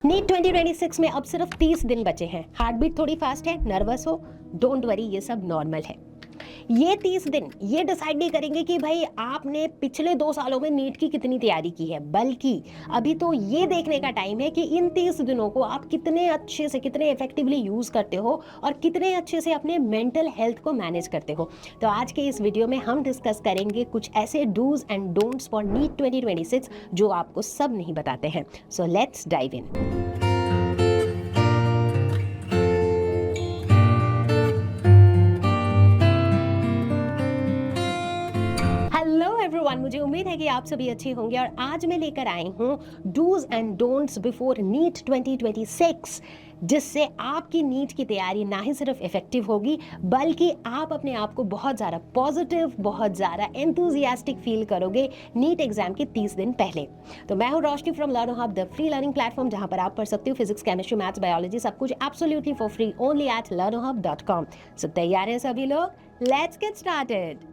NEET 2026 में अब सिर्फ 30 दिन बचे हैं। हार्ट बीट थोड़ी फास्ट है, नर्वस हो, डोंट वरी, ये सब नॉर्मल है। ये 30 दिन ये डिसाइड नहीं करेंगे कि भाई आपने पिछले 2 सालों में नीट की कितनी तैयारी की है, बल्कि अभी तो ये देखने का टाइम है कि इन 30 दिनों को आप कितने अच्छे से, कितने इफेक्टिवली यूज करते हो और कितने अच्छे से अपने मेंटल हेल्थ को मैनेज करते हो। तो आज के इस वीडियो में हम डिस्कस करेंगे कुछ ऐसे dos and don'ts for NEET 2026 जो आपको सब नहीं बताते हैं। So let's dive in. Hello everyone, मुझे उम्मीद है कि आप सभी अच्छे होंगे और आज मैं लेकर आई हूँ dos and don'ts before NEET 2026, जिससे आपकी नीट की तैयारी ना ही सिर्फ इफेक्टिव होगी बल्कि आप अपने आप को बहुत ज़्यादा पॉजिटिव, बहुत ज़्यादा एंथुजियास्टिक फील करोगे नीट एग्जाम के 30 दिन पहले। तो मैं हूँ Roshni from Learno Hub, the free learning platform, जहाँ पर आप पढ़ सकते हो फिजिक्स, केमिस्ट्री, मैथ्स, बायोलॉजी, सब कुछ absolutely for free only at learnohub.com। So तैयार हैं सभी लोग? Let's get started.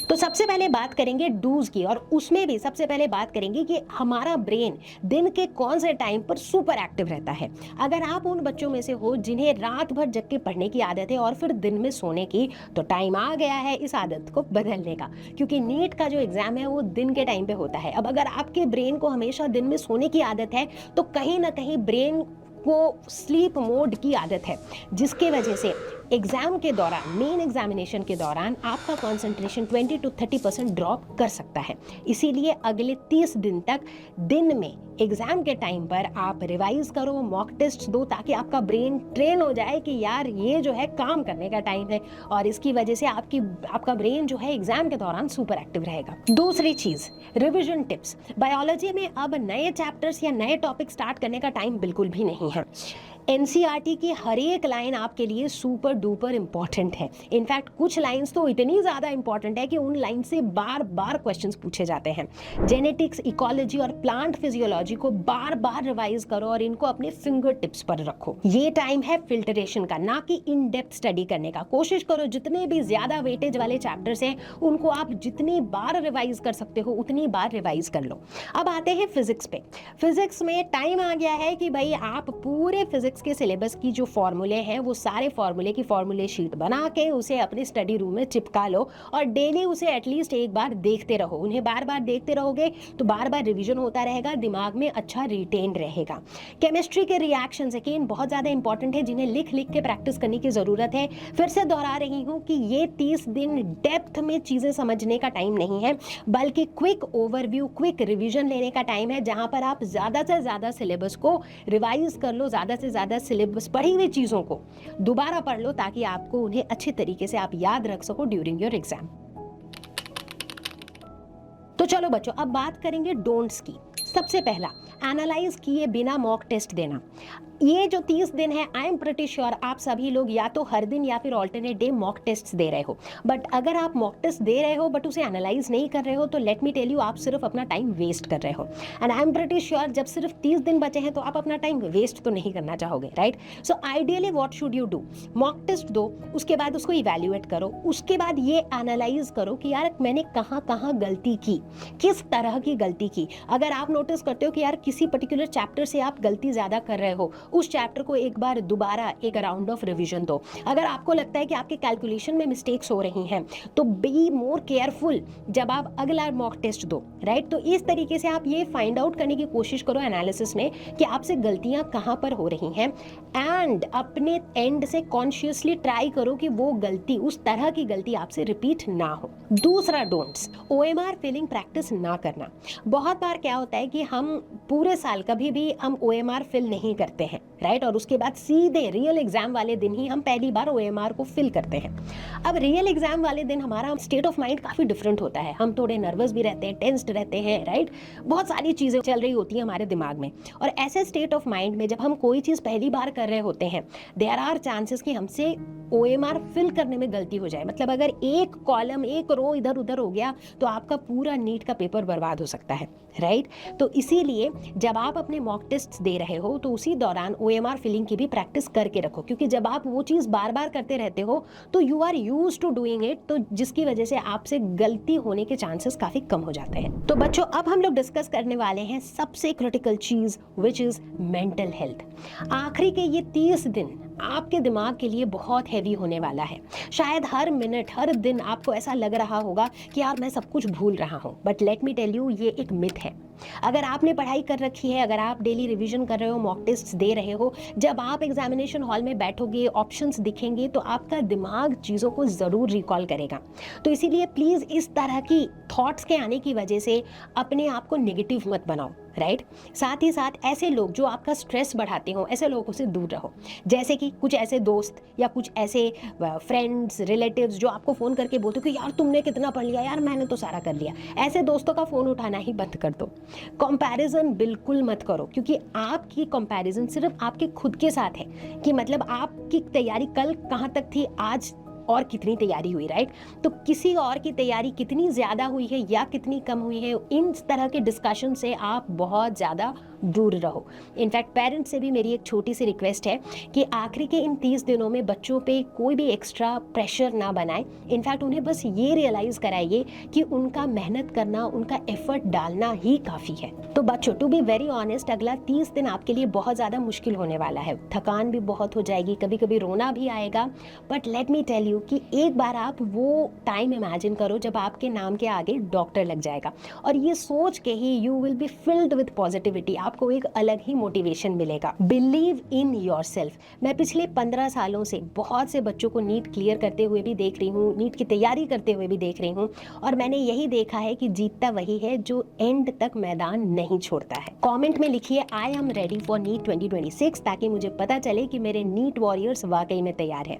तो सबसे पहले बात करेंगे डूज की, और उसमें भी सबसे पहले बात करेंगे कि हमारा ब्रेन दिन के कौन से टाइम पर सुपर एक्टिव रहता है। अगर आप उन बच्चों में से हो जिन्हें रात भर जग के पढ़ने की आदत है और फिर दिन में सोने की, तो टाइम आ गया है इस आदत को बदलने का, क्योंकि नीट का जो एग्जाम है वो दिन के टाइम पे होता है। अब अगर आपके ब्रेन को हमेशा दिन में सोने की आदत है तो कहीं ना कहीं ब्रेन को स्लीप मोड की आदत है, जिसके वजह से एग्जाम के दौरान, मेन एग्जामिनेशन के दौरान आपका कंसंट्रेशन 20 to 30% ड्रॉप कर सकता है। इसीलिए अगले 30 दिन तक दिन में एग्जाम के टाइम पर आप रिवाइज करो, मॉक टेस्ट दो, ताकि आपका ब्रेन ट्रेन हो जाए कि यार ये जो है काम करने का टाइम है, और इसकी वजह से आपका ब्रेन जो है एग्जाम के दौरान सुपर एक्टिव रहेगा। दूसरी चीज, रिविजन टिप्स। बायोलॉजी में अब नए चैप्टर्स या नए टॉपिक स्टार्ट करने का टाइम बिल्कुल भी नहीं है। एनसीईआरटी की हर एक लाइन आपके लिए सुपर डुपर इंपॉर्टेंट है। इनफैक्ट कुछ लाइंस तो इतनी ज़्यादा इंपॉर्टेंट है कि उन लाइन से बार बार क्वेश्चंस पूछे जाते हैं। जेनेटिक्स, इकोलॉजी और प्लांट फिजियोलॉजी को बार बार रिवाइज करो और इनको अपने फिंगर टिप्स पर रखो। ये टाइम है फिल्टरेशन का, ना कि इन डेप्थ स्टडी करने का। कोशिश करो जितने भी ज़्यादा वेटेज वाले चैप्टर्स हैं उनको आप जितनी बार रिवाइज कर सकते हो उतनी बार रिवाइज कर लो। अब आते हैं फिजिक्स पे। फिजिक्स में टाइम आ गया है कि भाई आप पूरे फिजिक्स के सिलेबस की जो फॉर्मूले हैं वो सारे फॉर्मूले की फॉर्मूले शीट बना के उसे अपने स्टडी रूम में चिपका लो और डेली उसे एटलीस्ट एक बार देखते रहो। उन्हें बार बार देखते रहोगे तो बार बार रिवीजन होता रहेगा, दिमाग में अच्छा रिटेन रहेगा। केमिस्ट्री के रिएक्शंस अगेन बहुत ज़्यादा इंपॉर्टेंट है, जिन्हें लिख लिख के प्रैक्टिस करने की ज़रूरत है। फिर से दोहरा रही हूँ कि ये 30 दिन डेप्थ में चीज़ें समझने का टाइम नहीं है, बल्कि क्विक ओवरव्यू, क्विक रिवीजन लेने का टाइम है, जहाँ पर आप ज़्यादा से ज़्यादा सिलेबस को रिवाइज कर लो, ज़्यादा से ज़्यादा सिलेबस पढ़ी हुई चीजों को दोबारा पढ़ लो, ताकि आपको उन्हें अच्छे तरीके से आप याद रख सको ड्यूरिंग योर एग्जाम। तो चलो बच्चों, अब बात करेंगे डोंट्स की। सबसे पहला, एनालाइज किए बिना मॉक टेस्ट देना। ये जो 30 दिन है, आई एम प्रिटी श्योर आप सभी लोग या तो हर दिन या फिर ऑल्टरनेट डे मॉक टेस्ट दे रहे हो। बट अगर आप मॉक टेस्ट दे रहे हो बट उसे एनालाइज नहीं कर रहे हो, तो लेट मी टेल यू, आप सिर्फ अपना टाइम वेस्ट कर रहे हो। And I am pretty sure जब सिर्फ 30 दिन बचे हैं तो आप अपना टाइम वेस्ट तो नहीं करना चाहोगे, right? So ideally what should you do, mock test दो, उसके बाद उसको इवेल्युएट करो, उसके बाद ये एनालाइज करो कि यार मैंने कहाँ कहाँ गलती की, किस तरह की गलती की। अगर आप नोटिस करते हो कि यार किसी पर्टिकुलर चैप्टर से आप गलती ज़्यादा कर रहे हो, उस चैप्टर को एक बार दोबारा एक राउंड ऑफ रिवीजन दो। अगर आपको लगता है कि आपके कैलकुलेशन में मिस्टेक्स हो रही हैं, तो बी मोर केयरफुल जब आप अगला मॉक टेस्ट दो, राइट? तो इस तरीके से आप ये फाइंड आउट करने की कोशिश करो एनालिसिस में कि आपसे गलतियां कहां पर हो रही हैं, एंड अपने एंड से कॉन्शियसली ट्राई करो कि वो गलती, उस तरह की गलती आपसे रिपीट ना हो। दूसरा डोंट्स, ओएमआर फिलिंग प्रैक्टिस ना करना। बहुत बार क्या होता है कि हम पूरे साल कभी भी हम ओएमआर फिल नहीं करते हैं, राइट? और उसके बाद सीधे रियल एग्जाम वाले दिन ही हम पहली बार ओएमआर को फिल करते हैं। अब रियल एग्जाम वाले दिन हमारा स्टेट ऑफ माइंड काफी डिफरेंट होता है, हम थोड़े नर्वस भी रहते हैं, टेंस्ड रहते हैं, राइट? बहुत सारी चीजें चल रही होती हैं हमारे दिमाग में, और ऐसे स्टेट ऑफ माइंड में जब हम कोई चीज पहली बार कर रहे होते हैं, देयर आर चांसेस कि हमसे ओएमआर फिल करने में गलती हो जाए। मतलब अगर एक कॉलम, एक रो इधर उधर हो गया तो आपका पूरा नीट का पेपर बर्बाद हो सकता है, राइट? तो तो इसीलिए जब आप अपने मॉक टेस्ट दे रहे हो तो उसी दौरान OMR फिलिंग की भी प्रैक्टिस करके रखो, क्योंकि जब आप वो चीज़ बार बार करते रहते हो तो you are use to doing it, तो जिसकी वजह से आपसे गलती होने के चांसेस काफ़ी कम हो जाते हैं। तो बच्चों, अब हम लोग डिस्कस करने वाले हैं सबसे critical cheese, which is mental health. आखिरी के ये 30 दिन आपके दिमाग के लिए बहुत हैवी होने वाला है। शायद हर मिनट, हर दिन आपको ऐसा लग रहा होगा कि यार मैं सब कुछ भूल रहा हूँ, but let me tell you, ये एक मिथ है। अगर आपने पढ़ाई कर रखी है, अगर आप डेली रिवीजन कर रहे हो, मॉक टेस्ट दे रहे हो, जब आप एग्जामिनेशन हॉल में बैठोगे, ऑप्शंस दिखेंगे तो आपका दिमाग चीज़ों को ज़रूर रिकॉल करेगा। तो इसीलिए प्लीज़ इस तरह की थॉट्स के आने की वजह से अपने आप को नेगेटिव मत बनाओ, राइट। साथ ही साथ ऐसे लोग जो आपका स्ट्रेस बढ़ाते हो, ऐसे लोगों से दूर रहो। जैसे कि कुछ ऐसे दोस्त या कुछ ऐसे फ्रेंड्स, रिलेटिव्स जो आपको फ़ोन करके बोलते हो कि यार तुमने कितना पढ़ लिया, यार मैंने तो सारा कर लिया। ऐसे दोस्तों का फ़ोन उठाना ही बंद कर दो। कंपैरिजन बिल्कुल मत करो, क्योंकि आपकी कंपैरिजन सिर्फ आपके खुद के साथ है कि मतलब आपकी तैयारी कल कहाँ तक थी, आज और कितनी तैयारी हुई, राइट। तो किसी और की तैयारी कितनी ज़्यादा हुई है या कितनी कम हुई है, इन तरह के डिस्कशन से आप बहुत ज़्यादा दूर रहो। इनफैक्ट पेरेंट्स से भी मेरी एक छोटी सी रिक्वेस्ट है कि आखिरी के इन 30 दिनों में बच्चों पे कोई भी एक्स्ट्रा प्रेशर ना बनाए। इनफैक्ट उन्हें बस ये रियलाइज़ कराइए कि उनका मेहनत करना, उनका एफर्ट डालना ही काफ़ी है। तो बच्चों, टू बी वेरी ऑनेस्ट, अगला 30 दिन आपके लिए बहुत ज़्यादा मुश्किल होने वाला है। थकान भी बहुत हो जाएगी, कभी कभी रोना भी आएगा, but let me tell you कि एक बार आप वो टाइम इमेजिन करो जब आपके नाम के आगे डॉक्टर लग जाएगा, और ये सोच के ही you will be filled with positivity. आपको एक अलग ही मोटिवेशन मिलेगा। Believe in yourself. मैं पिछले 15 सालों से बहुत से बच्चों को नीट क्लियर करते हुए भी देख रही हूँ, नीट की तैयारी करते हुए भी देख रही हूँ, और मैंने यही देखा है कि जीतता वही है जो एंड तक मैदान नहीं छोड़ता है। कमेंट में लिखिए I am ready for NEET 2026, ताकि मुझे पता चले कि मेरे नीट वॉरियर्स वाकई में तैयार है।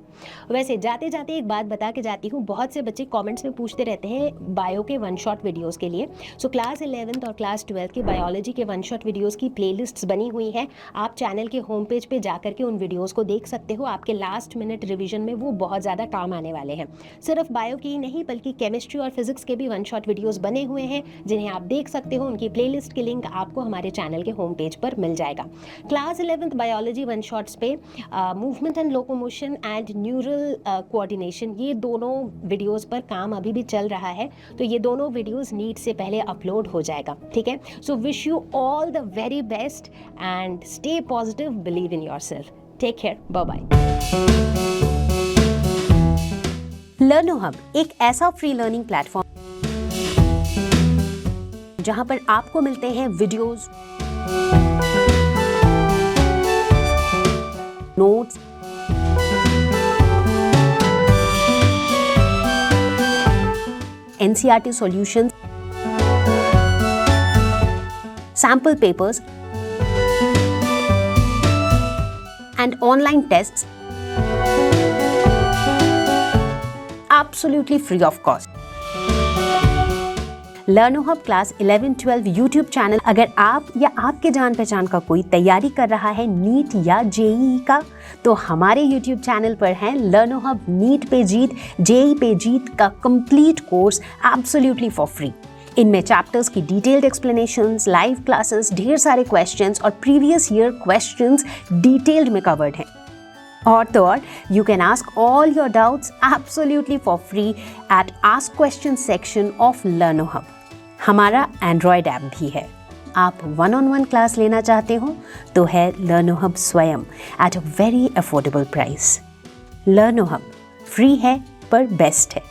वैसे जाते जाते एक बात बता के जाती हूँ, बहुत से बच्चे कमेंट्स में पूछते रहते हैं बायो के वन शॉट वीडियोस के लिए। सो क्लास 11th और क्लास 12th की बायोलॉजी के वन शॉट वीडियोस की प्लेलिस्ट्स बनी हुई है। आप चैनल के होम पेज पे जाकर के उन वीडियोस को देख सकते हो। आपके लास्ट मिनट रिवीजन में वो बहुत ज़्यादा काम आने वाले हैं। सिर्फ बायो की ही नहीं, बल्कि केमिस्ट्री और फिजिक्स के भी वन शॉट वीडियोस बने हुए हैं, जिन्हें आप देख सकते हो। उनकी प्लेलिस्ट की लिंक आपको हमारे चैनल के होम पेज पर मिल जाएगा। Class 11th biology one shots पे movement and locomotion and neural coordination, ये दोनों वीडियोस पर काम अभी भी चल रहा है। तो ये दोनों वीडियोस नीट से पहले अपलोड हो जाएगा, ठीक है। So wish you all the very best and stay positive, believe in yourself. Take care, bye bye. Learno Hub एक ऐसा फ्री लर्निंग प्लेटफॉर्म जहां पर आपको मिलते हैं videos, notes, NCERT solutions, sample papers, and online tests absolutely free of cost. लर्नो hub class 11-12 YouTube channel, अगर आप या आपके जान पहचान का कोई तैयारी कर रहा है नीट या जेईई का, तो हमारे यूट्यूब चैनल पर है लर्नो हब नीट पे जीत, जेईई पे जीत का complete course absolutely for free. इनमें चैप्टर्स की डिटेल्ड एक्सप्लेनेशंस, लाइव क्लासेस, ढेर सारे क्वेश्चंस और प्रीवियस ईयर क्वेश्चंस डिटेल्ड में कवर्ड हैं। और तो और you can ask all your doubts absolutely for free at ask question section of लर्नो hub. हमारा एंड्रॉयड ऐप भी है। आप 1-on-1 क्लास लेना चाहते हो तो है लर्नो हब स्वयं at a very affordable price. लर्नो hub free है पर बेस्ट है।